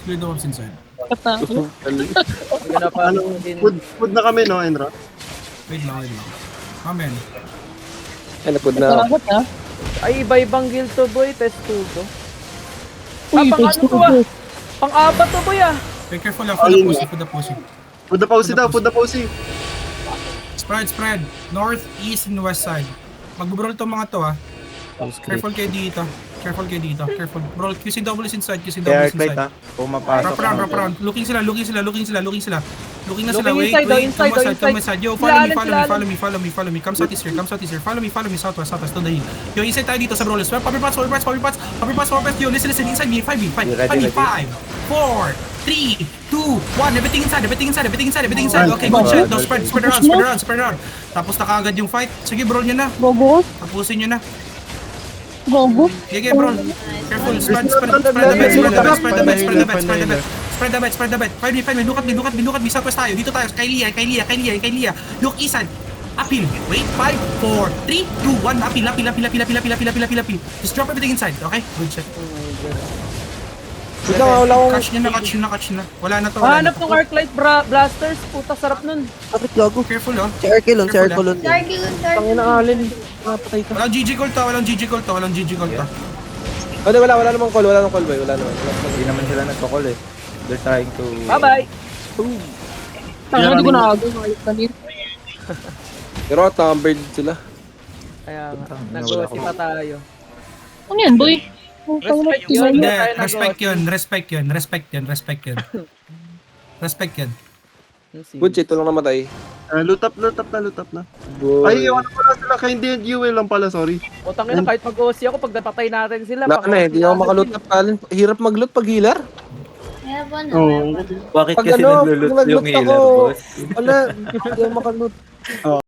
clear the orbs inside. Food na kami, no, Enra? Wait lang. Amen. Ay, napod na ako. Ay, iba-ibang guild to, boy. Testudo. Uy, pang ano to, ah? Pang-apat to, boy, ah. Be careful lang, for the pussy, for the pussy. Food na pausi. Spread. North, east, and west side. Mag-brawl to mga to, ah. Careful kayo dito. Careful. Brawl, QC double is inside. Kaya clight ha. Pumapasok. Wrap around. Looking sila. Looking na sila. Looking Wait. inside, Come inside. Yo, follow me. Come southeast here. Follow me. Southwest. To the hill. Yo, inside tayo dito sa brawlers. Power parts. Yo, listen. Inside me. 5 ready. 5, 4, 3, 2, 1. Everything inside. Okay, good shot. No, spread around. Tapos na kaagad yung fight. Sige, brawl nyo na. Gogo. Tapusin nyo na. Gogo. Okay, bro. Careful. Spread the bet. 5 me. Look at me. Southwest tayo. Dito tayo. Kailia. Look east. Appeal. Wait. 5, 4, 3, 2, 1. Appeal. Just drop everything inside. Okay? Good shot. Wala akong... Catch nyo na. Wala na to. Hanap ng Arclight Blasters. Puta, sarap nun. Kapit gago. Careful, oh. Si Erkelon. Darky. Alin. Napatay ka. Walang GG gold to. Wala namang call, boy. Wala naman. Hindi naman sila nagpa-call eh. They're trying to... Bye-bye. Tanga, hindi ko nakagawin. Makayot kanina. Pero tambird sila. Kaya nga. Nag-OC pa tayo. Ano yan, boy? Respect yun. Hindi, Tayo respect yun. Good shit, walang namatay. Loot up na. Boy. Ay, ano pala sila? Kay hindi UL lang pala, sorry. Utang ina, kahit mag-OC ako, pag napatay natin sila. Hindi ako makaloot up talent. Hirap mag-loot pag healer. Oo. Bakit Pag kasi ano, naglulot pag yung nag-loot healer, ako, boss? wala, hindi ako makaloot.